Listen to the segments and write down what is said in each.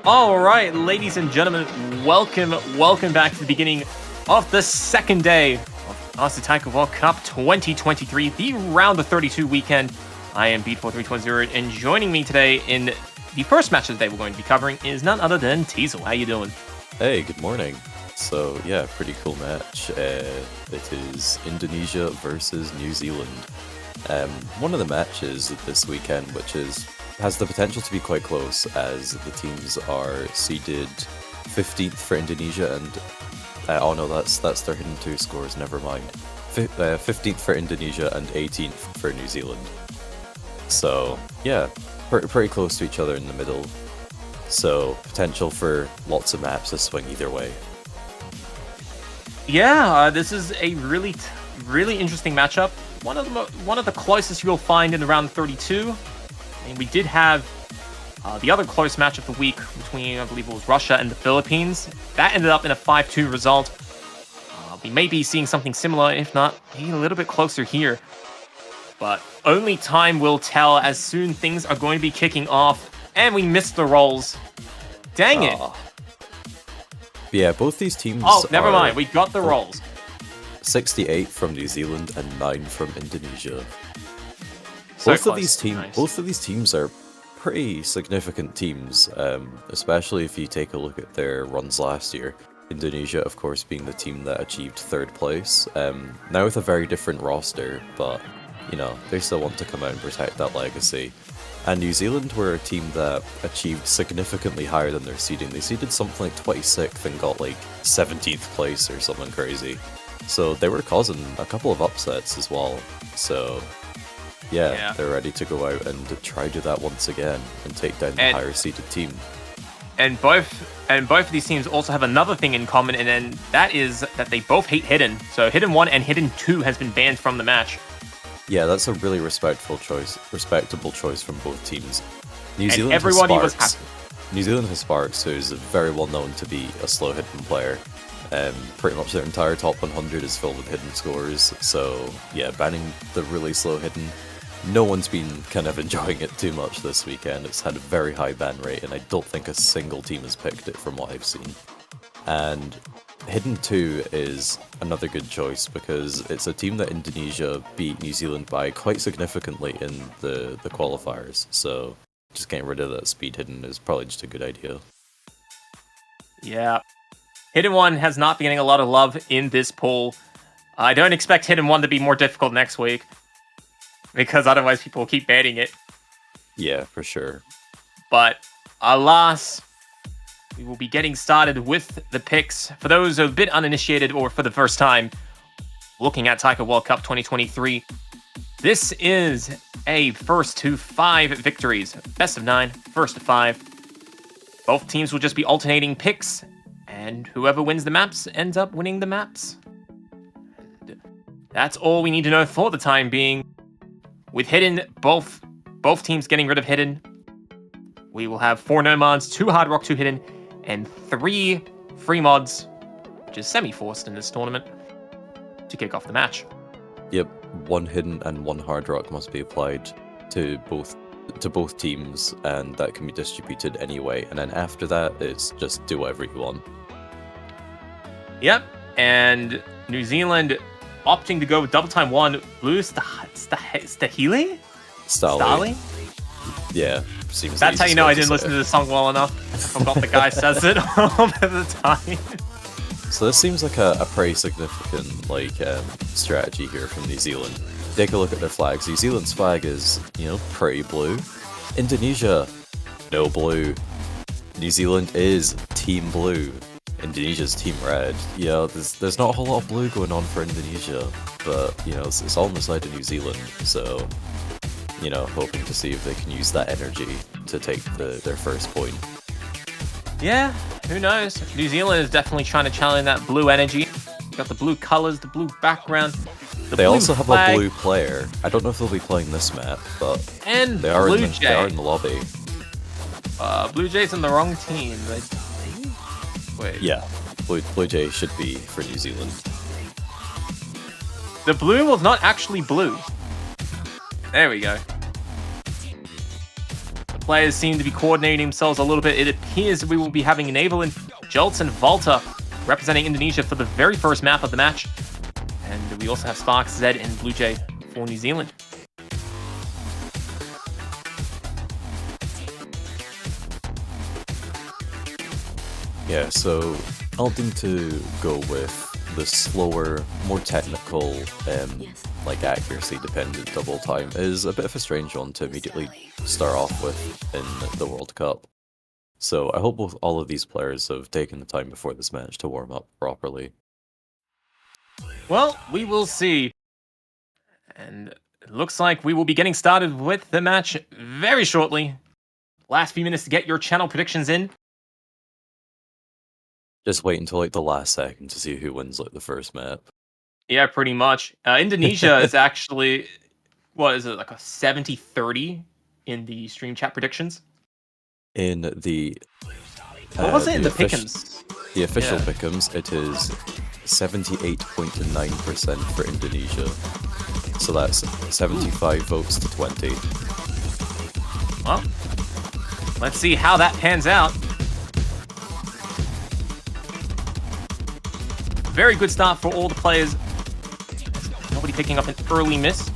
All right, ladies and gentlemen, welcome back to the beginning of the second day of the Taiko World Cup 2023, the round of 32 weekend. I am Beat4320, and joining me today in the first match of the day we're going to be covering is none other than Teasel. How you doing? Hey, good morning. So yeah, pretty cool match. It is Indonesia versus New Zealand. One of the matches this weekend, which has the potential to be quite close, as the teams are seeded 15th for Indonesia and oh no, that's their hidden two scores. Never mind. 15th for Indonesia and 18th for New Zealand. So yeah, pretty close to each other in the middle. So potential for lots of maps to swing either way. Yeah, this is a really interesting matchup. One of the closest you'll find in the round of 32. And we did have the other close match of the week between, I believe it was Russia and the Philippines. That ended up in a 5-2 result. We may be seeing something similar, if not, maybe a little bit closer here. But only time will tell as soon things are going to be kicking off. And we missed the rolls. Dang it. Yeah, both these teams never mind. We got the rolls. 68 from New Zealand and 9 from Indonesia. So both close. of these teams are pretty significant teams, especially if you take a look at their runs last year. Indonesia, of course, being the team that achieved 3rd place, now with a very different roster, but, you know, they still want to come out and protect that legacy. And New Zealand were a team that achieved significantly higher than their seeding. They seeded something like 26th and got like 17th place or something crazy. So they were causing a couple of upsets as well. So yeah, they're ready to go out and try to do that once again and take down the higher seeded team. And both of these teams also have another thing in common, and then that is that they both hate Hidden. So Hidden 1 and Hidden 2 has been banned from the match. Yeah, that's a really respectable choice from both teams. New Zealand has Sparks, who's very well known to be a slow hidden player. Pretty much their entire top 100 is filled with hidden scores, so yeah, banning the really slow hidden, no one's been kind of enjoying it too much this weekend. It's had a very high ban rate, and I don't think a single team has picked it from what I've seen. And Hidden 2 is another good choice because it's a team that Indonesia beat New Zealand by quite significantly in the qualifiers, so just getting rid of that speed hidden is probably just a good idea. Yeah. Hidden 1 has not been getting a lot of love in this poll. I don't expect Hidden 1 to be more difficult next week, because otherwise people will keep banning it. Yeah, for sure. But alas, we will be getting started with the picks. For those who are a bit uninitiated or for the first time looking at Taiko World Cup 2023, this is a first to 5 victories. Best of 9, first to 5. Both teams will just be alternating picks, and whoever wins the maps ends up winning the maps. That's all we need to know for the time being. With Hidden, both teams getting rid of Hidden, we will have 4 no mods, 2 hard rock, 2 hidden, and 3 free mods, which is semi-forced in this tournament, to kick off the match. Yep, 1 hidden and 1 hard rock must be applied to both teams, and that can be distributed anyway. And then after that, it's just do whatever you want. Yep, and New Zealand opting to go with double time 1, blue Stahili? Stali? Yeah, seems. That's how you know I didn't listen to the song well enough. I forgot the guy says it all the time. So this seems like a pretty significant strategy here from New Zealand. Take a look at their flags. New Zealand's flag is, pretty blue. Indonesia, no blue. New Zealand is team blue. Indonesia's team red. Yeah, there's not a whole lot of blue going on for Indonesia, but it's all on the side of New Zealand. So, hoping to see if they can use that energy to take their first point. Yeah, who knows? New Zealand is definitely trying to challenge that blue energy. Got the blue colors, the blue background. They also have a blue player. I don't know if they'll be playing this map, but and they are in the lobby. Blue Jay's in the wrong team. Wait. Yeah, Blue Jay should be for New Zealand. The blue was not actually blue. There we go. players seem to be coordinating themselves a little bit. It appears we will be having Enablin, Jolts, and Volta representing Indonesia for the very first map of the match. And we also have Sparks, Zed, and Blue Jay for New Zealand. Yeah, so opting to go with the slower, more technical, like accuracy dependent double time is a bit of a strange one to immediately start off with in the World Cup. So I hope all of these players have taken the time before this match to warm up properly. Well, we will see. And it looks like we will be getting started with the match very shortly. Last few minutes to get your channel predictions in. Just wait until like the last second to see who wins like the first map. Yeah, pretty much. Indonesia is actually, what is it, like a 70-30 in the stream chat predictions? In the... What was it in the pick'ems? The official pick'ems, it is 78.9% for Indonesia. So that's 75 votes to 20. Well, let's see how that pans out. Very good start for all the players. Nobody picking up an early miss.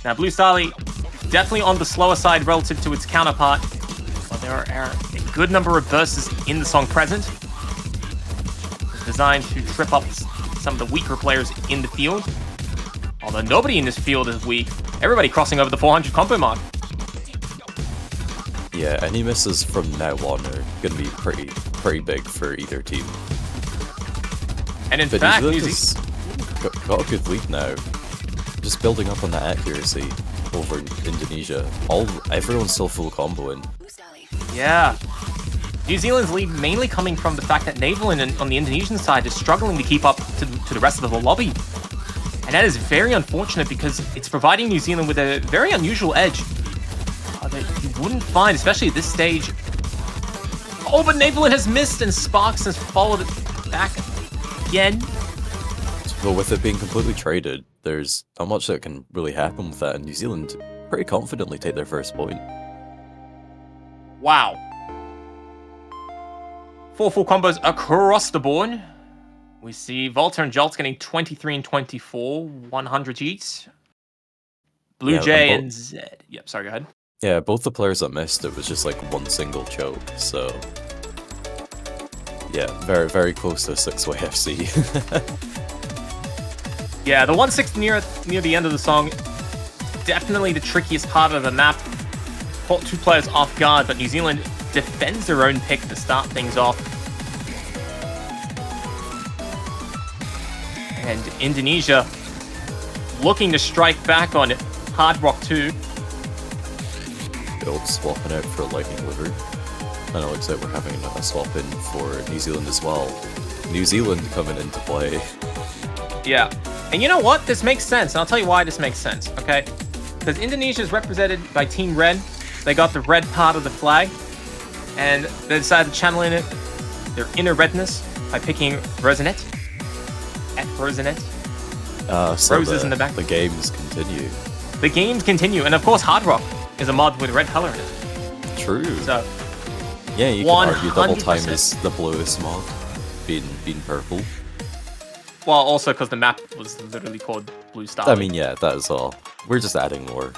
Now, Blue Starly definitely on the slower side relative to its counterpart. But there are a good number of bursts in the song present. It's designed to trip up some of the weaker players in the field. Although nobody in this field is weak. Everybody crossing over the 400 combo mark. Yeah, any misses from now on are going to be pretty big for either team. And in fact, New Zealand's got a good lead now. Just building up on that accuracy over Indonesia. Everyone's still full comboing. Yeah. New Zealand's lead mainly coming from the fact that Navalin on the Indonesian side is struggling to keep up to the rest of the lobby. And that is very unfortunate because it's providing New Zealand with a very unusual edge that you wouldn't find, especially at this stage. Oh, but Navalin has missed and Sparks has followed it back again. Well, with it being completely traded, there's not much that can really happen with that, and New Zealand pretty confidently take their first point. Wow. 4 full combos across the board. We see Volta and Jolts getting 23 and 24, 100 each. Blue Jay and Zed. Yep, sorry, go ahead. Yeah, both the players that missed it was just like one single choke, so... Yeah, very, very close to 6-way FC. Yeah, the 160 near the end of the song, definitely the trickiest part of the map. Caught 2 players off guard, but New Zealand defends their own pick to start things off. And Indonesia looking to strike back on Hard Rock 2. Build swapping out for Lightning Liver. And it looks like we're having a swap in for New Zealand as well. New Zealand coming into play. Yeah. And you know what? This makes sense. And I'll tell you why this makes sense, okay? Because Indonesia is represented by Team Red. They got the red part of the flag. And they decided to channel in it their inner redness by picking Rosinette. At Rosinette. So Roses in the back. The games continue. The games continue. And of course, Hard Rock is a mod with red color in it. True. So, yeah, you can argue Double Time is the bluest mod, being purple. Well, also because the map was literally called Blue Star. I mean, yeah, that is all. We're just adding more.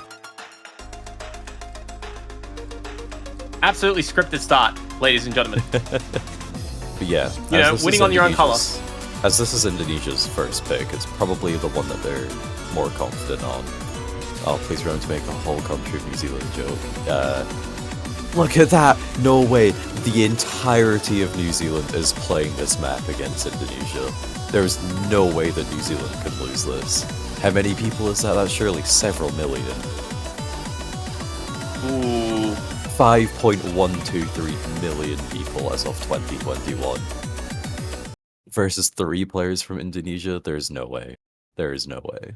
Absolutely scripted start, ladies and gentlemen. But yeah, you know, winning on your own color. As this is Indonesia's first pick, it's probably the one that they're more confident on. Oh, please remember to make a whole country of New Zealand joke. Look at that! No way! The entirety of New Zealand is playing this map against Indonesia. There's no way that New Zealand can lose this. How many people is that? That's surely several million. Ooh. 5.123 million people as of 2021. Versus 3 players from Indonesia, there's no way. There is no way.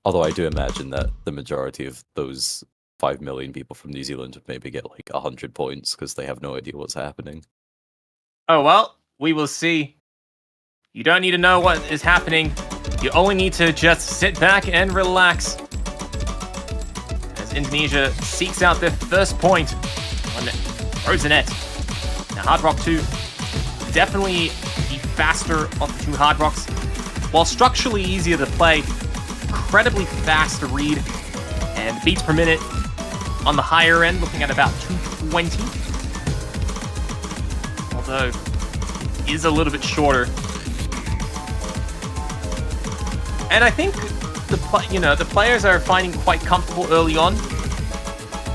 Although I do imagine that the majority of those 5 million people from New Zealand would maybe get like 100 points because they have no idea what's happening. Oh well, we will see. You don't need to know what is happening. You only need to just sit back and relax. As Indonesia seeks out their first point on Rosenet. Now, Hard Rock 2, definitely the faster of the two Hard Rocks. While structurally easier to play, incredibly fast to read, and beats per minute on the higher end, looking at about 220. Although, it is a little bit shorter. And I think the players are finding quite comfortable early on,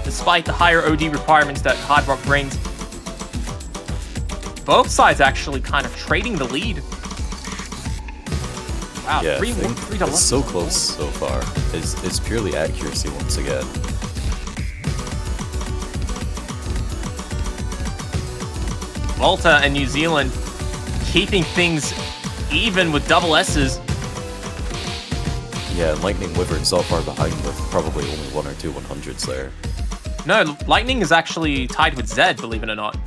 despite the higher OD requirements that Hard Rock brings. Both sides actually kind of trading the lead. Wow, yeah, 3 to it's so close so far. It's purely accuracy once again. Volta and New Zealand keeping things even with double S's. Yeah, and Lightning Wyvern's not far behind with probably only 1 or 2 100s there. No, Lightning is actually tied with Zed, believe it or not.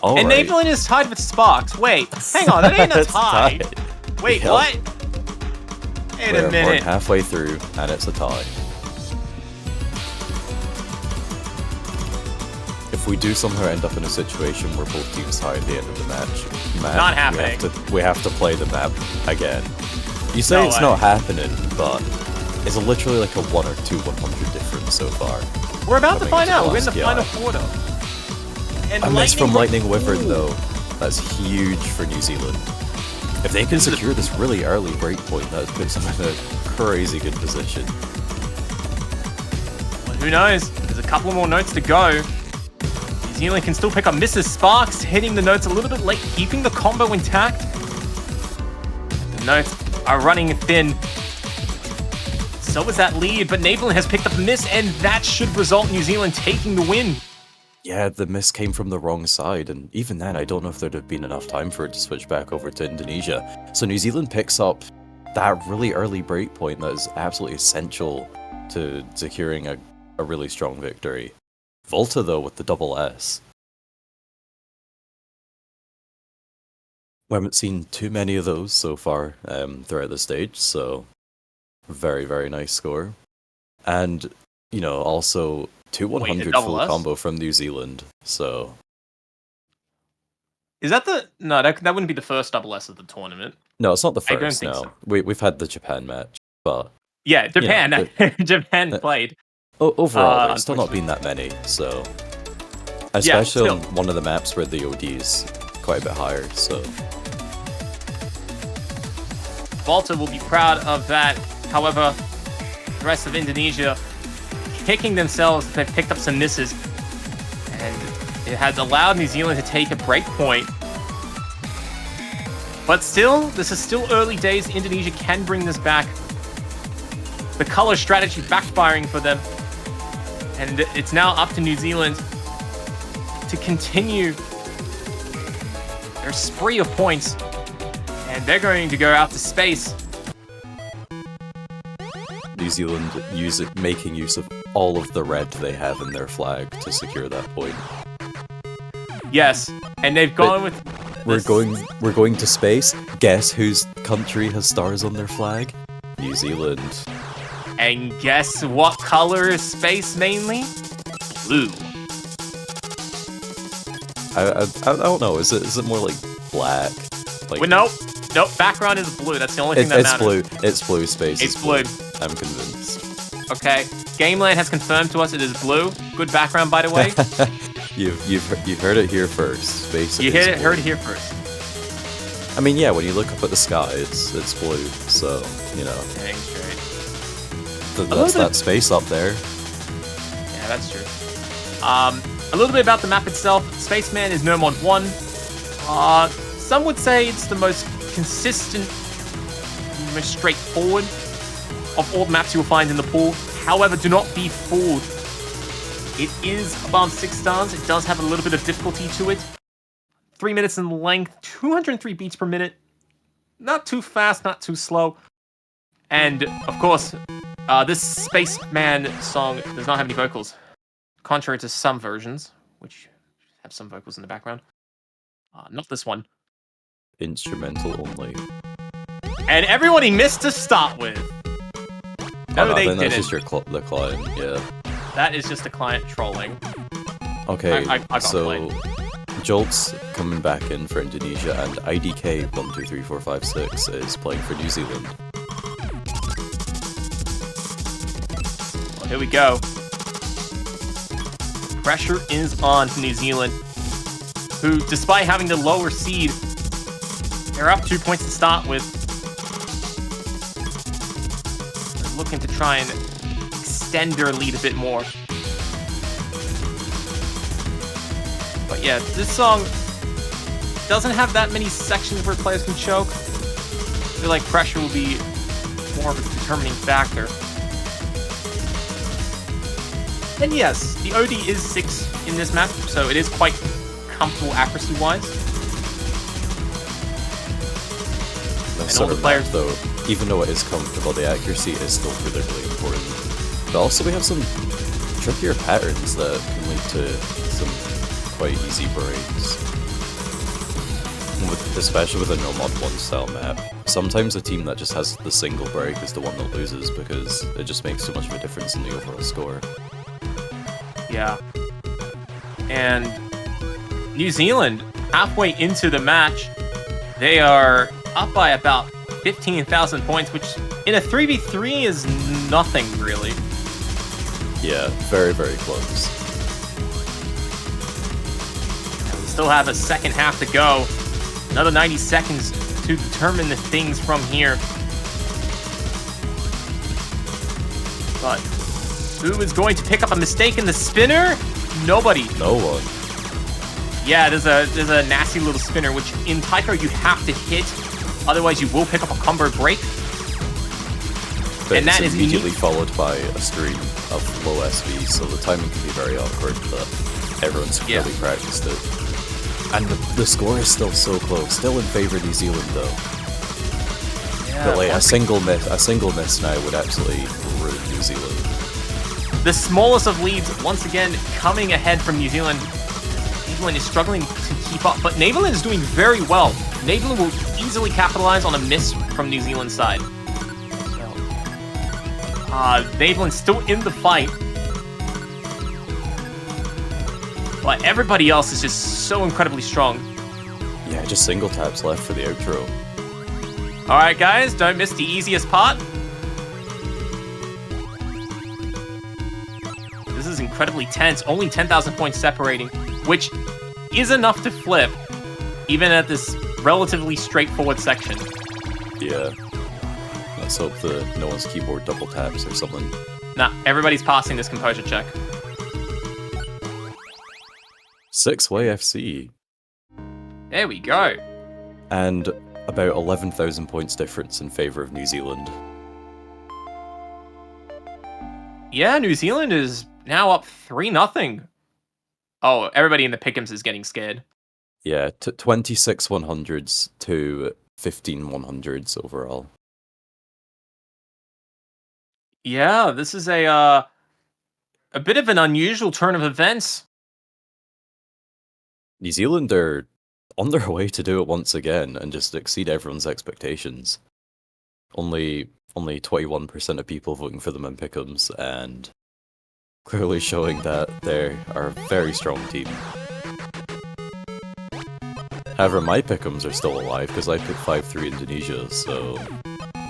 All and right. Navelin is tied with Sparks. Wait, hang on, that ain't a tie. Wait, Yep. what? Wait a We're minute. halfway through, and it's a tie. If we do somehow end up in a situation where both teams tie at the end of the match, man, Not happening. We have to play the map again. You say No it's way. not happening, but it's literally like a 1 or 2 100 difference so far. We're about to Coming find into out. We're in the last final guy. quarter. And A miss from Lightning Ooh. Wyvern, though. That's huge for New Zealand. If they can secure this really early breakpoint, that puts them in a crazy good position. Well, who knows? There's a couple more notes to go. New Zealand can still pick up Mrs. Sparks, hitting the notes a little bit late, keeping the combo intact. The notes are running thin. So is that lead, but Navelin has picked up a miss, and that should result in New Zealand taking the win. Yeah, the miss came from the wrong side, and even then, I don't know if there'd have been enough time for it to switch back over to Indonesia. So New Zealand picks up that really early breakpoint that is absolutely essential to securing a really strong victory. Volta, though, with the double S. We haven't seen too many of those so far throughout the stage, so very, very nice score. And, you know, also 2 100 double full S? combo from New Zealand, so... Is that the... No, that wouldn't be the first double S of the tournament. No, it's not the I don't first, think no. so. We've had the Japan match, but... Yeah, Japan. Japan uh, played. Overall, there's still not been that many, so... Especially still. on one of the maps where the OD is quite a bit higher, so... Volta will be proud of that. However, the rest of Indonesia kicking themselves. They've picked up some misses. And it has allowed New Zealand to take a break point. But still, this is still early days. Indonesia can bring this back. The color strategy backfiring for them. And it's now up to New Zealand to continue their spree of points. And they're going to go out to space. New Zealand making use of all of the red they have in their flag to secure that point. Yes, and they've gone with... We're going to space. Guess whose country has stars on their flag? New Zealand. And guess what color is space mainly? Blue. I don't know. Is it more like black? Like, Well, nope. Background is blue. That's the only thing that it's matters. blue. It's blue. Space. It's is blue. I'm convinced. Okay. Gameland has confirmed to us it is blue. Good background, by the way. You've heard it here first. Space. You is blue. heard it here first. I mean, yeah. When you look up at the sky, it's blue. So you know. Dang straight. That's that space up there. Yeah, that's true. A little bit about the map itself. Spaceman is no mod 1. Some would say it's the most consistent, most straightforward of all the maps you will find in the pool. However, do not be fooled. It is above 6 stars. It does have a little bit of difficulty to it. 3 minutes in length, 203 beats per minute. Not too fast, not too slow. And, of course, this Spaceman song does not have any vocals. Contrary to some versions, which have some vocals in the background. Not this one. instrumental only. And everyone he missed to start with. No, they didn't. That's just the client, yeah. That is just the client trolling. Okay, I got so played. Jolt's coming back in for Indonesia, and IDK123456 is playing for New Zealand. Well, here we go. Pressure is on to New Zealand, who, despite having the lower seed, they're up 2 points to start with. They're looking to try and extend their lead a bit more. But yeah, this song doesn't have that many sections where players can choke. I feel like pressure will be more of a determining factor. And yes, the OD is 6 in this map, so it is quite comfortable accuracy-wise. And all the players, though, even though it is comfortable, the accuracy is still critically important. But also we have some trickier patterns that can lead to some quite easy breaks. Especially with a no mod 1 style map. Sometimes a team that just has the single break is the one that loses because it just makes so much of a difference in the overall score. Yeah. And New Zealand, halfway into the match, they are up by about 15,000 points, which in a 3v3 is nothing, really. Yeah, very, very close. And we still have a second half to go. Another 90 seconds to determine the things from here. But who is going to pick up a mistake in the spinner? Nobody. No one. Yeah, there's a nasty little spinner, which in taiko you have to hit, otherwise you will pick up a combo break. But and that is immediately followed by a stream of low SV, so the timing can be very awkward, but everyone's really practiced it. And the score is still so close, still in favor of New Zealand though. Yeah, but like a single miss now would absolutely ruin New Zealand. The smallest of leads, once again, coming ahead from New Zealand. New Zealand is struggling to keep up, but Neverland is doing very well. Neverland will easily capitalize on a miss from New Zealand's side. Neverland's still in the fight. But everybody else is just so incredibly strong. Yeah, just single taps left for the outro. Alright guys, don't miss the easiest part. This is incredibly tense, only 10,000 points separating, which is enough to flip, even at this relatively straightforward section. Yeah. Let's hope that no one's keyboard double taps or something. Nah, everybody's passing this composure check. 6-way FC. There we go. And about 11,000 points difference in favor of New Zealand. Yeah, New Zealand is now up 3-0. Oh, everybody in the pick'ems is getting scared. Yeah, 26 100s to 15 100s overall. Yeah, this is a bit of an unusual turn of events. New Zealand are on their way to do it once again and just exceed everyone's expectations. Only 21% of people voting for them in pick'ems, and clearly showing that they are a very strong team. However, my pick'ems are still alive because I picked 5-3 Indonesia, so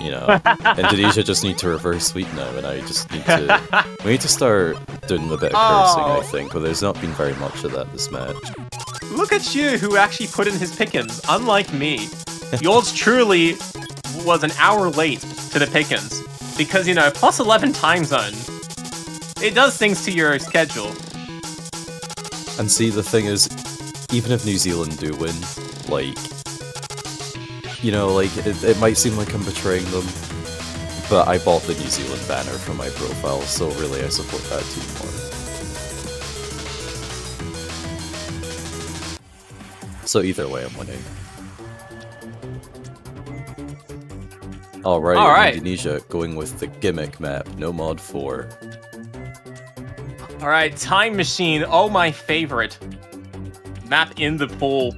you know, Indonesia just need to reverse sweep now, and I just need to. We need to start doing a bit of cursing, I think, but there's not been very much of that this match. Look at you, who actually put in his pick'ems, unlike me. Yours truly was an hour late to the pick'ems, because, you know, plus 11 time zone, it does things to your schedule. And see, the thing is, even if New Zealand do win, like, you know, like, it might seem like I'm betraying them, but I bought the New Zealand banner from my profile, so really I support that team more. So either way, I'm winning. Alright, Indonesia going with the gimmick map, no mod 4. Alright, Time Machine, oh my favorite. Map in the pool.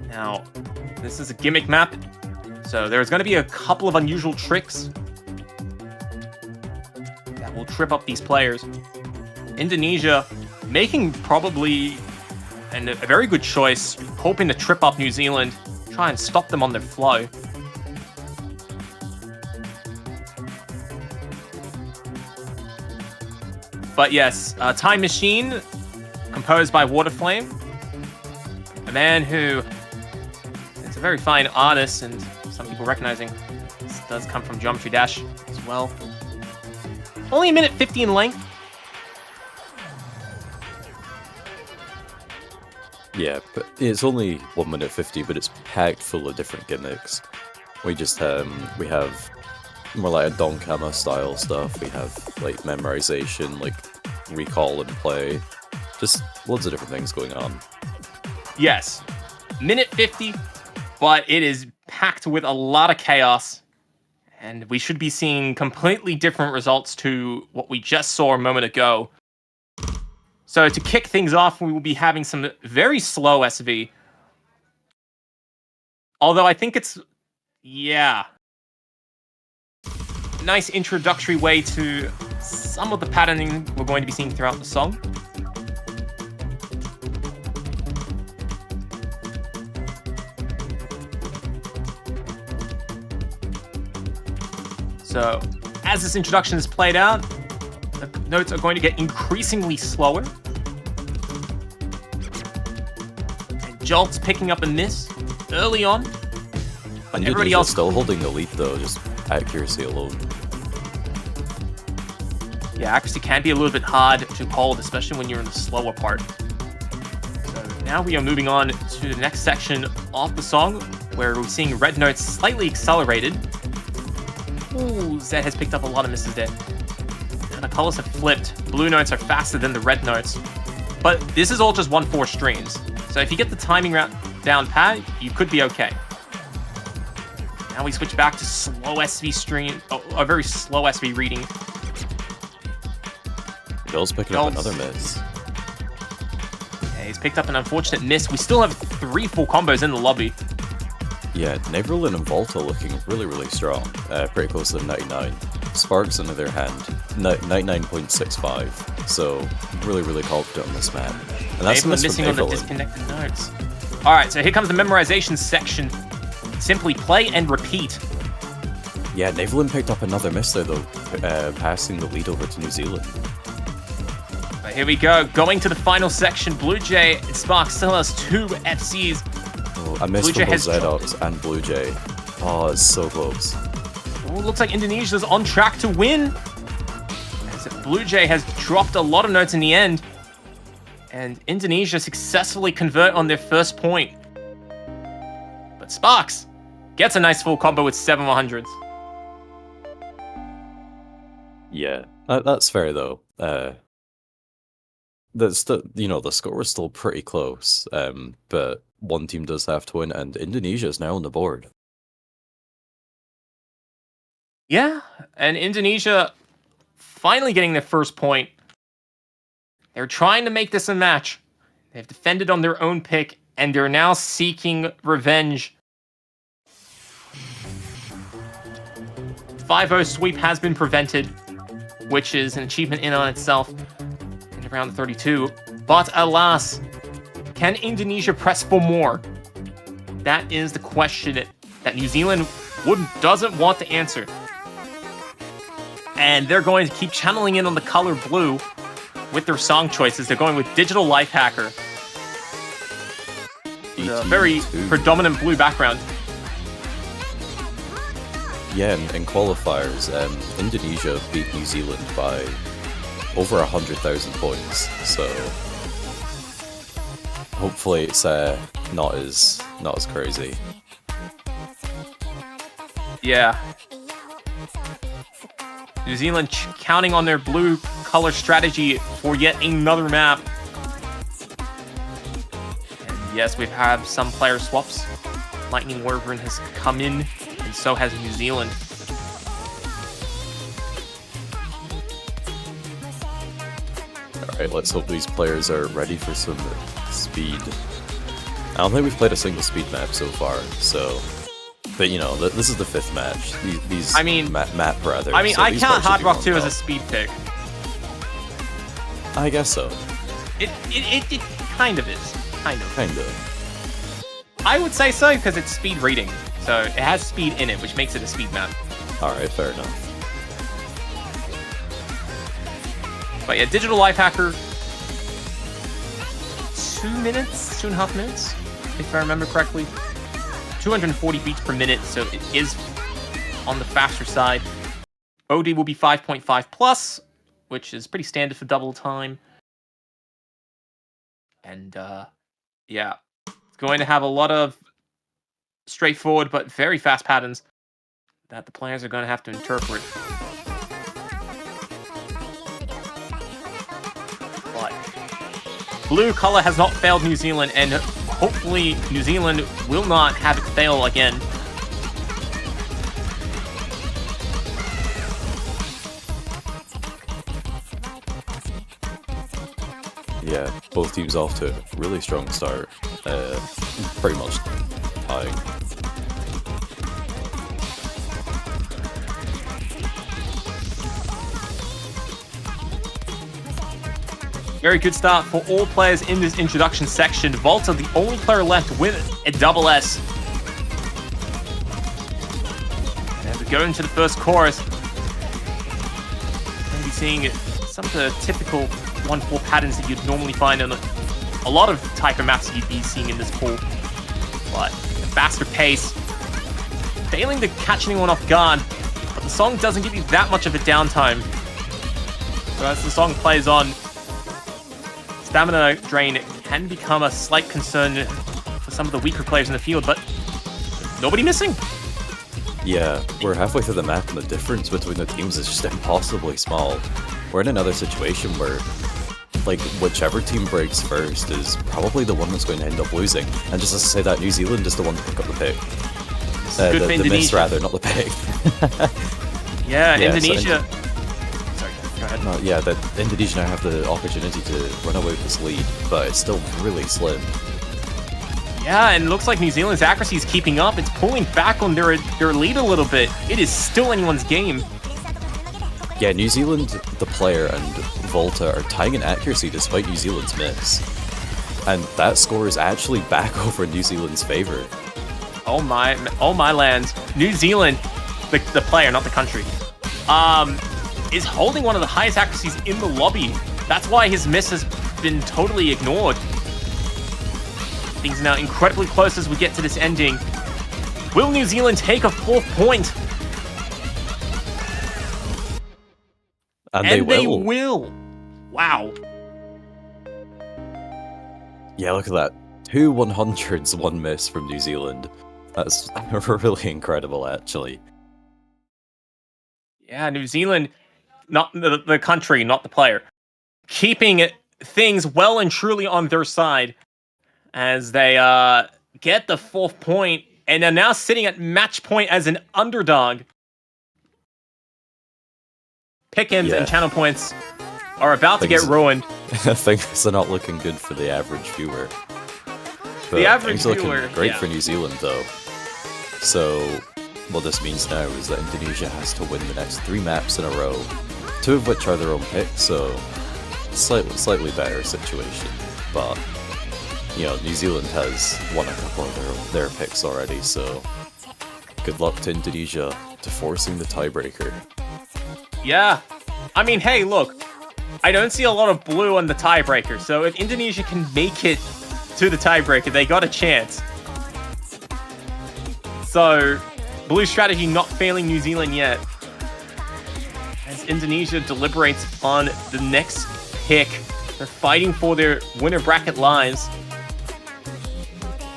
Now, This is a gimmick map, so there's going to be a couple of unusual tricks that will trip up these players. Indonesia making probably a very good choice, hoping to trip up New Zealand, try and stop them on their flow. But yes, Time Machine, composed by Waterflame, a man who is a very fine artist, and some people recognizing this does come from Geometry Dash as well. Only a minute 50 in length. Yeah, but it's only 1 minute 50, but it's packed full of different gimmicks. We just we have more like a Donkama style stuff. We have like memorization, like recall and play. Just loads of different things going on. Yes, minute 50, but it is packed with a lot of chaos. And we should be seeing completely different results to what we just saw a moment ago. So to kick things off, we will be having some very slow SV. Although I think it's, yeah, nice introductory way to some of the patterning we're going to be seeing throughout the song. So as this introduction is played out, the notes are going to get increasingly slower. And Jolt's picking up a miss early on. But everybody else still holding the lead though, just accuracy alone. Yeah, accuracy can be a little bit hard to hold, especially when you're in the slower part. So now we are moving on to the next section of the song, where we're seeing red notes slightly accelerated. Ooh, Zed has picked up a lot of misses there. And the colors have flipped. Blue notes are faster than the red notes. But this is all just 1/4 streams. So if you get the timing down pat, you could be okay. Now we switch back to slow SV stream, a very slow SV reading. Bill's picking up another miss. Yeah, he's picked up an unfortunate miss. We still have 3 full combos in the lobby. Yeah, Neverlin and Volta looking really, really strong. Pretty close to 99. Sparks, on the other hand, 99.65. So, really, really confident on this map. And that's missing on the disconnected notes. Alright, so here comes the memorization section. Simply play and repeat. Yeah, Neverlin picked up another miss there, though, passing the lead over to New Zealand. But here we go, going to the final section. Blue Jay and Sparks still has 2 FCs. Oh, I missed both Zedox and Blue Jay. Oh, it's so close. Oh, looks like Indonesia's on track to win. As Blue Jay has dropped a lot of notes in the end. And Indonesia successfully convert on their first point. But Sparks gets a nice full combo with 7 100s. Yeah, that's fair though. That's the score was still pretty close. But one team does have to win, and Indonesia is now on the board. Yeah, and Indonesia finally getting their first point. They're trying to make this a match. They've defended on their own pick, and they're now seeking revenge. 5-0 sweep has been prevented, which is an achievement in on itself in round 32. But alas, can Indonesia press for more? That is the question that New Zealand doesn't want to answer. And they're going to keep channeling in on the color blue with their song choices. They're going with Digital Life Hacker. A very predominant blue background. Yeah, in qualifiers, Indonesia beat New Zealand by over 100,000 points. So hopefully it's not as crazy. Yeah. New Zealand counting on their blue color strategy for yet another map. And yes, we've had some player swaps. Lightning Wyvern has come in, and so has New Zealand. Alright, let's hope these players are ready for some speed. I don't think we've played a single speed map so far, so... But, you know, this is the 5th match. These I mean... map rather. I mean, so I count Hard Rock 2 as well. a speed pick. I guess so. It kind of is. Kind of. Kind of. I would say so, because it's speed reading. So it has speed in it, which makes it a speed map. Alright, fair enough. But yeah, Digital Life Hacker... 2 minutes? 2.5 minutes? If I remember correctly. 240 beats per minute, so it is on the faster side. OD will be 5.5 plus, which is pretty standard for double time. And yeah, it's going to have a lot of straightforward but very fast patterns that the players are going to have to interpret. But blue color has not failed New Zealand, and hopefully New Zealand will not have it fail again. Yeah, both teams off to a really strong start. Pretty much tying. Very good start for all players in this introduction section. Volta, the only player left with a double S. And we go into the first chorus. We'll be seeing some of the typical 1-4 patterns that you'd normally find on a lot of taiko maps you'd be seeing in this pool. But a faster pace, failing to catch anyone off guard, but the song doesn't give you that much of a downtime. So as the song plays on, stamina drain can become a slight concern for some of the weaker players in the field, but nobody missing. Yeah, we're halfway through the map and the difference between the teams is just impossibly small. We're in another situation where, like, whichever team breaks first is probably the one that's going to end up losing. And just to say that, New Zealand is the one to pick up the pick. The miss, rather, not the pick. Yeah, Indonesia... Sorry, go ahead. No, yeah, that Indonesia now have the opportunity to run away with this lead, but it's still really slim. Yeah, and it looks like New Zealand's accuracy is keeping up. It's pulling back on their lead a little bit. It is still anyone's game. Yeah, New Zealand, the player, and Volta are tying in accuracy despite New Zealand's miss. And that score is actually back over in New Zealand's favor. Oh my lands. New Zealand, the player, not the country, is holding one of the highest accuracies in the lobby. That's why his miss has been totally ignored. Things are now incredibly close as we get to this ending. Will New Zealand take a 4th point? And they will. Wow. Yeah, look at that. 2 100s, 1 miss from New Zealand. That's really incredible, actually. Yeah, New Zealand, not the country, not the player, keeping things well and truly on their side as they get the 4th point and are now sitting at match point as an underdog. Pick'ems and channel points are about to get ruined. Things are not looking good for the average viewer. But the average viewer, looking great for New Zealand, though. So, what this means now is that Indonesia has to win the next 3 maps in a row, 2 of which are their own picks, so slightly better situation. But, you know, New Zealand has won a couple of their picks already, so good luck to Indonesia to forcing the tiebreaker. Yeah. I mean, hey, look. I don't see a lot of blue on the tiebreaker, so if Indonesia can make it to the tiebreaker, they got a chance. So, blue strategy not failing New Zealand yet. As Indonesia deliberates on the next pick, they're fighting for their winner bracket lives.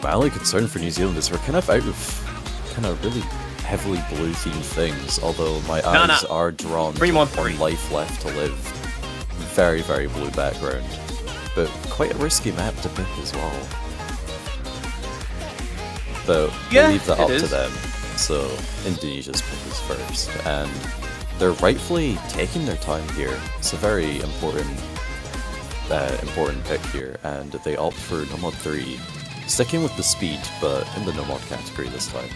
My only concern for New Zealand is we're kind of out of really heavily blue-themed things, although my eyes are drawn to Life Left to Live. Very, very blue background, but quite a risky map to pick as well. Though, we'll leave that up to them, so Indonesia's pick is first, and they're rightfully taking their time here. It's a very important pick here, and they opt for no mod 3, Sticking with the speed, but in the no-mod category this time.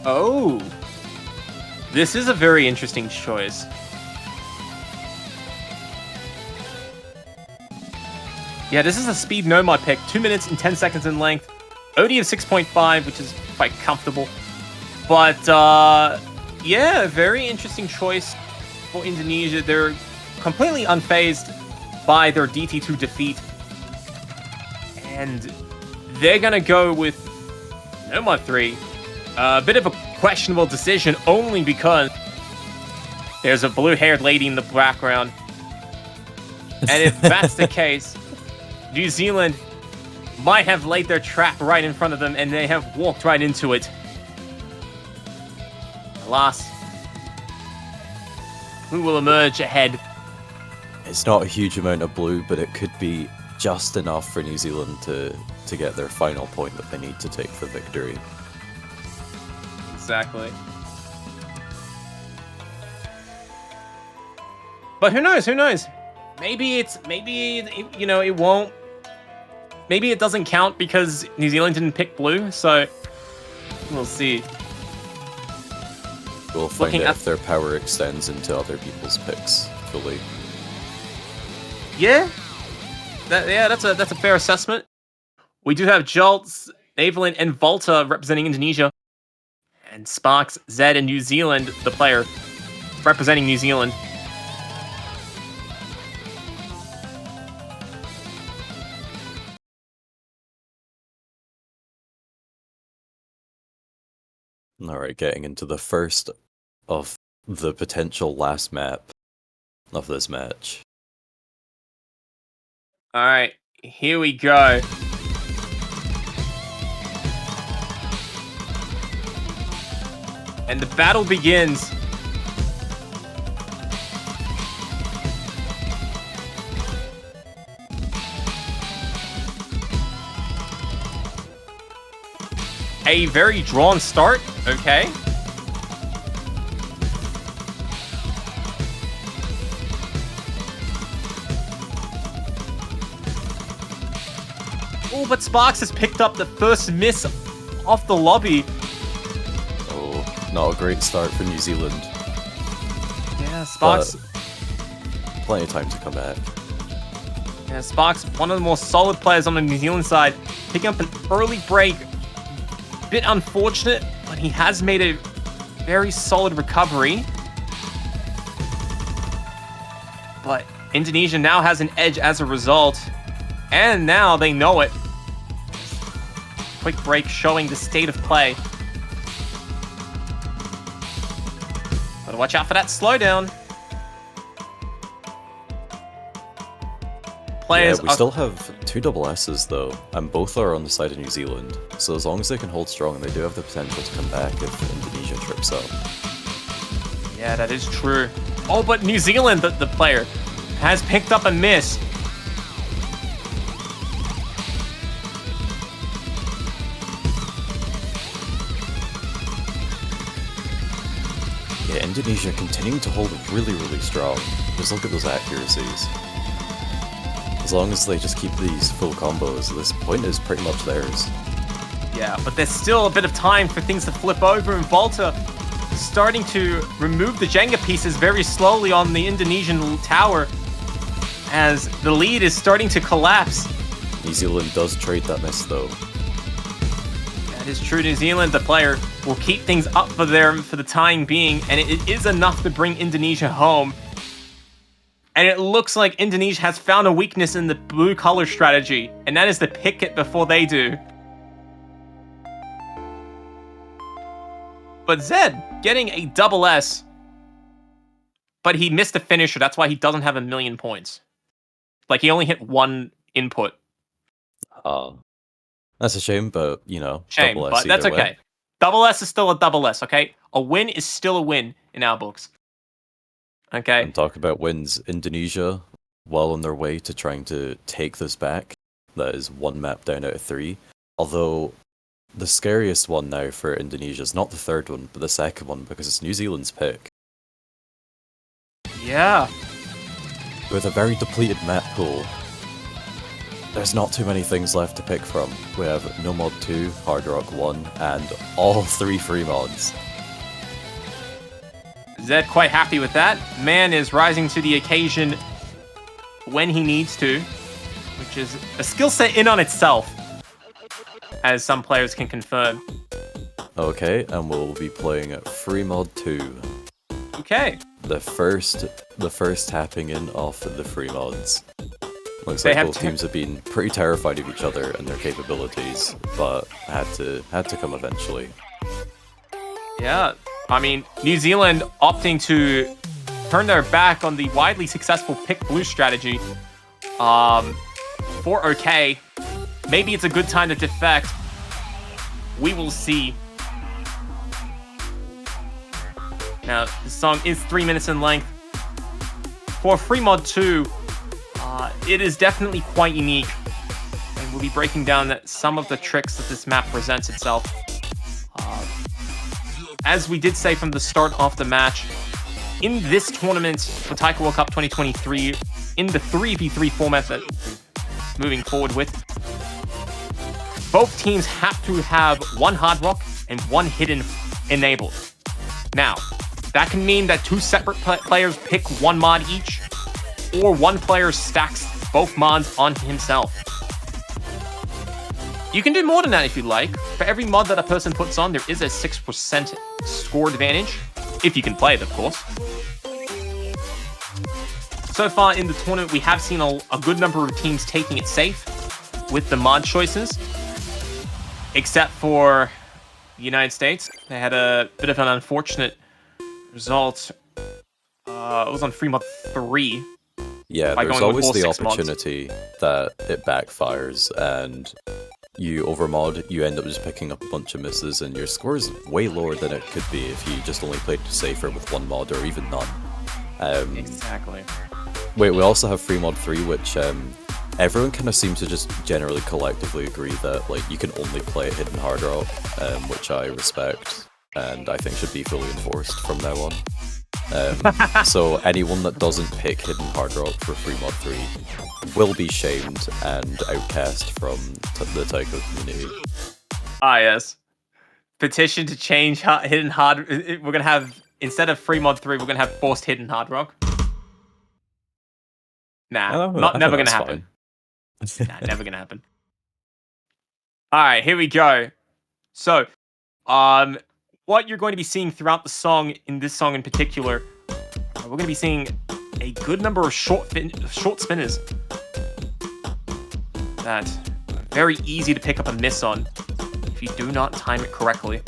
Oh. This is a very interesting choice. Yeah, this is a speed no-mod pick. 2 minutes and 10 seconds in length. OD of 6.5, which is quite comfortable. But, yeah, very interesting choice for Indonesia. They're completely unfazed by their DT2 defeat. And they're going to go with no-mod 3. A bit of a questionable decision only because there's a blue-haired lady in the background. And if that's the case, New Zealand might have laid their trap right in front of them, and they have walked right into it. Alas, who will emerge ahead? It's not a huge amount of blue, but it could be just enough for New Zealand to get their final point that they need to take the victory. Exactly. But who knows? Who knows? Maybe it won't. Maybe it doesn't count because New Zealand didn't pick blue, so we'll see. We'll find out if their power extends into other people's picks fully. Yeah, that's a fair assessment. We do have Jolts, Evelyn, and Volta representing Indonesia, and Sparks, Zed, and New Zealand, the player representing New Zealand. Alright, getting into the first of the potential last map of this match. Alright, here we go. And the battle begins. A very drawn start, okay. Oh, but Sparks has picked up the first miss off the lobby. Oh, not a great start for New Zealand. Yeah, Sparks. But plenty of time to come back. Yeah, Sparks, one of the more solid players on the New Zealand side, picking up an early break. Bit unfortunate, but he has made a very solid recovery. But Indonesia now has an edge as a result, and now they know it. Quick break showing the state of play. Gotta watch out for that slowdown. Yeah, we still have 2 double S's though, and both are on the side of New Zealand. So as long as they can hold strong, they do have the potential to come back if Indonesia trips up. Yeah, that is true. Oh, but New Zealand, the player, has picked up a miss. Yeah, Indonesia continuing to hold really, really strong. Just look at those accuracies. As long as they just keep these full combos, this point is pretty much theirs. Yeah, but there's still a bit of time for things to flip over, and Volta starting to remove the Jenga pieces very slowly on the Indonesian tower as the lead is starting to collapse. New Zealand does trade that miss though. That is true. New Zealand, the player, will keep things up for them for the time being, and it is enough to bring Indonesia home. And it looks like Indonesia has found a weakness in the blue color strategy, and that is to pick it before they do. But Zed getting a double S, but he missed a finisher. That's why he doesn't have 1,000,000 points. Like, he only hit 1 input. That's a shame, but, you know, shame, double S but that's okay. way. Double S is still a double S, okay? A win is still a win in our books. Okay. And talk about wins. Indonesia, well on their way to trying to take this back. That is 1 map down out of 3. Although, the scariest one now for Indonesia is not the 3rd one, but the 2nd one, because it's New Zealand's pick. Yeah. With a very depleted map pool. there's not too many things left to pick from. We have No Mod 2, Hard Rock 1, and all 3 free mods. Zed quite happy with that. Man is rising to the occasion when he needs to, which is a skill set in on itself, as some players can confirm. Okay, and we'll be playing Free Mod 2. Okay. The first tapping in of the free mods. Looks like both teams have been pretty terrified of each other and their capabilities, but had to come eventually. Yeah, I mean, New Zealand opting to turn their back on the widely successful pick blue strategy for OK. Maybe it's a good time to defect. We will see. Now, the song is 3 minutes in length. For Free Mod 2, it is definitely quite unique. And we'll be breaking down some of the tricks that this map presents itself. As we did say from the start of the match, in this tournament for Taiko World Cup 2023, in the 3v3 format that we're moving forward with, both teams have to have 1 hard rock and 1 hidden enabled. Now, that can mean that 2 separate players pick 1 mod each, or 1 player stacks both mods on himself. You can do more than that if you like. For every mod that a person puts on, there is a 6% score advantage, if you can play it, of course. So far in the tournament, we have seen a good number of teams taking it safe with the mod choices, except for the United States. They had a bit of an unfortunate result. It was on Free Mod 3. Yeah, there's always the opportunity that it backfires and you overmod, you end up just picking up a bunch of misses, and your score is way lower than it could be if you just only played safer with 1 mod or even none. Exactly. Wait, we also have Free Mod 3, which everyone kind of seems to just generally collectively agree that like you can only play Hidden Hard Rock, which I respect and I think should be fully enforced from now on. So anyone that doesn't pick Hidden Hard Rock for Free Mod 3 will be shamed and outcast from the Taiko community. Ah, yes. Petition to change Hidden Hard... We're going to have, instead of Free Mod 3, we're going to have forced Hidden Hard Rock. Nah, never going to happen. Nah, never going to happen. Alright, here we go. So, what you're going to be seeing throughout the song, in this song in particular, we're going to be seeing a good number of short spinners that are very easy to pick up a miss on if you do not time it correctly.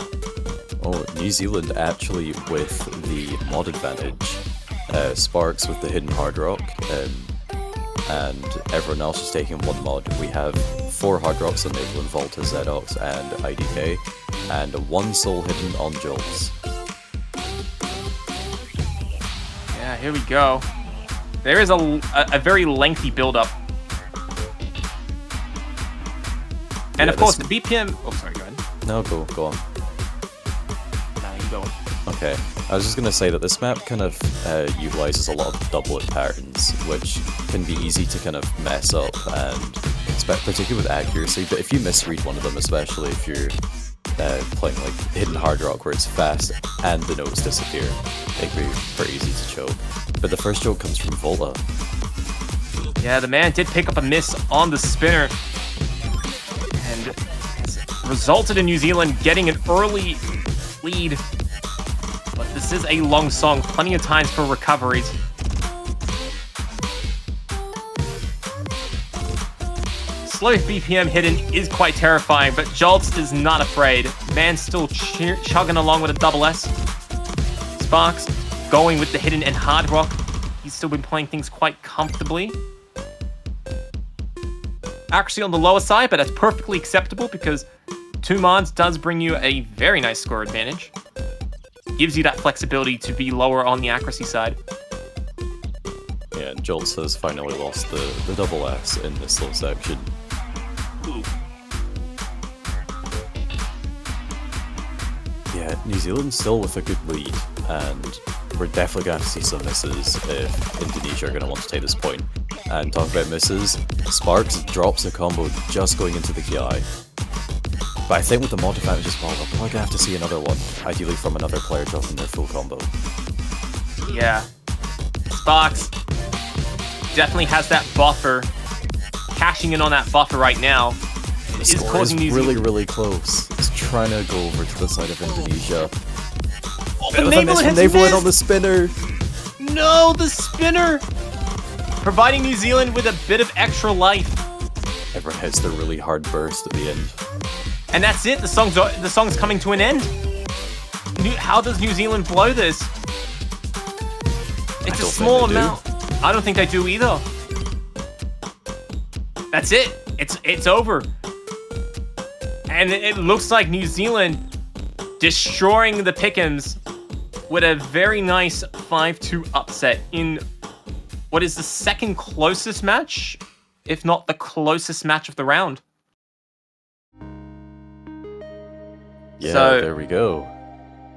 Oh, New Zealand actually with the mod advantage. Sparks with the Hidden Hard Rock, and everyone else is taking 1 mod. We have 4 Hard Rocks enabling Volta, Zedox, and IDK, and 1 soul hidden on Jolts. Yeah, here we go. There is a very lengthy build-up. And of course, the BPM... Oh, sorry, go ahead. No, go on. Nah, you go. Okay, I was just going to say that this map kind of utilizes a lot of doublet patterns, which can be easy to kind of mess up, and particularly with accuracy, but if you misread one of them, especially if you're playing like Hidden Hard Rock where it's fast and the notes disappear, it can be pretty easy to choke. But the first choke comes from Volta. Yeah, the man did pick up a miss on the spinner, and has resulted in New Zealand getting an early lead. But this is a long song, plenty of times for recoveries. Slow BPM hidden is quite terrifying, but Jolts is not afraid. Man still chugging along with a double S. Sparks going with the hidden and hard rock. He's still been playing things quite comfortably. Accuracy on the lower side, but that's perfectly acceptable because 2 mods does bring you a very nice score advantage. Gives you that flexibility to be lower on the accuracy side. Yeah, and Jolts has finally lost the double S in this little section. Ooh. Yeah, New Zealand's still with a good lead, and we're definitely going to see some misses if Indonesia are going to want to take this point. And talk about misses, Sparks drops a combo just going into the Ki. But I think with the mod advantage as well, we're probably gonna have to see another one, ideally from another player dropping their full combo. Yeah. Sparks definitely has that buffer. Cashing in on that buffer right now. The score is really, really close. It's trying to go over to the side of Indonesia. Oh, the navel on the spinner! No, the spinner! Providing New Zealand with a bit of extra life. Everyone hits the really hard burst at the end. And that's it, the song's coming to an end. How does New Zealand blow this? It's a small amount. I don't think they do either. That's it. It's over. And it looks like New Zealand destroying the Pick'ems with a very nice 5-2 upset in what is the second closest match, if not the closest match of the round. Yeah, so, there we go.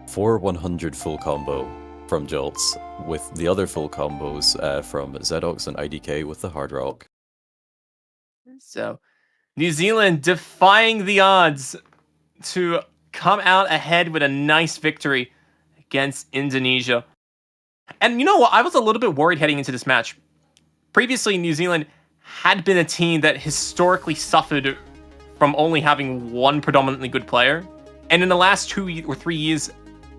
4-100 full combo from Jolts, with the other full combos from Zedox and IDK with the Hard Rock. So, New Zealand defying the odds to come out ahead with a nice victory against Indonesia. And you know what? I was a little bit worried heading into this match. Previously, New Zealand had been a team that historically suffered from only having one predominantly good player. And in the last 2 or 3 years,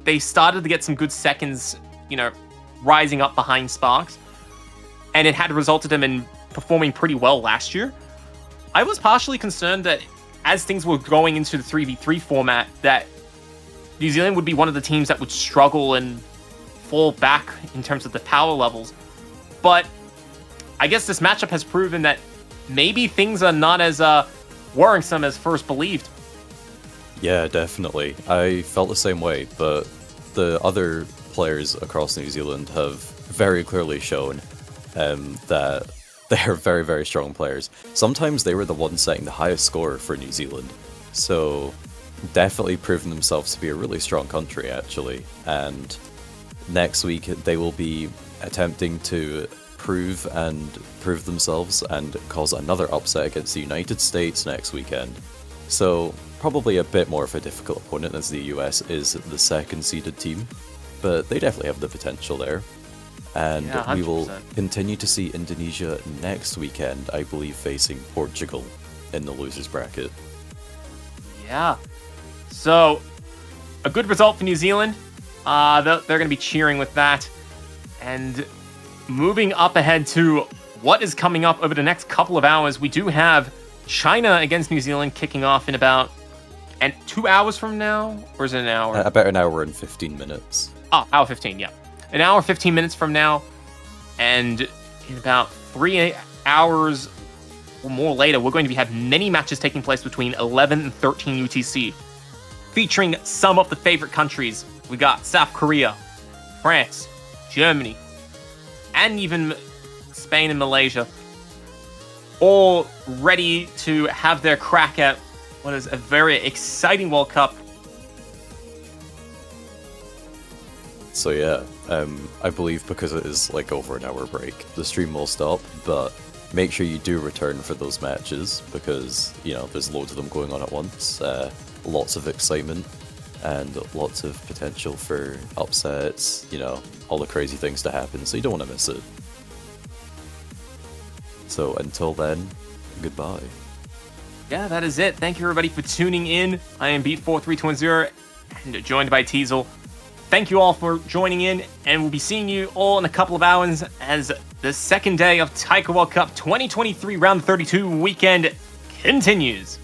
they started to get some good seconds, rising up behind Sparks. And it had resulted them in performing pretty well last year. I was partially concerned that as things were going into the 3v3 format, that New Zealand would be one of the teams that would struggle and fall back in terms of the power levels. But I guess this matchup has proven that maybe things are not as worrisome as first believed. Yeah, definitely. I felt the same way, but the other players across New Zealand have very clearly shown that they are very, very strong players. Sometimes they were the ones setting the highest score for New Zealand. So definitely proven themselves to be a really strong country, actually. And next week they will be attempting to prove themselves and cause another upset against the United States next weekend. So probably a bit more of a difficult opponent, as the US is the second seeded team, but they definitely have the potential there. And yeah, we will continue to see Indonesia next weekend, I believe, facing Portugal in the losers bracket. Yeah. So, a good result for New Zealand. They're going to be cheering with that. And moving up ahead to what is coming up over the next couple of hours, we do have China against New Zealand kicking off in about 2 hours from now? Or is it an hour? About an hour and 15 minutes. Oh, hour 15, yeah. An hour, 15 minutes from now, and in about 3 hours or more later, we're going to have many matches taking place between 11 and 13 UTC, featuring some of the favorite countries. We got South Korea, France, Germany, and even Spain and Malaysia, all ready to have their crack at what is a very exciting World Cup. So yeah, I believe because it is like over an hour break, the stream will stop, but make sure you do return for those matches because, there's loads of them going on at once, lots of excitement, and lots of potential for upsets, all the crazy things to happen, so you don't want to miss it. So until then, goodbye. Yeah, that is it. Thank you everybody for tuning in. I am Beat4320 and joined by Teasel. Thank you all for joining in, and we'll be seeing you all in a couple of hours as the second day of Taiko World Cup 2023 Round 32 weekend continues.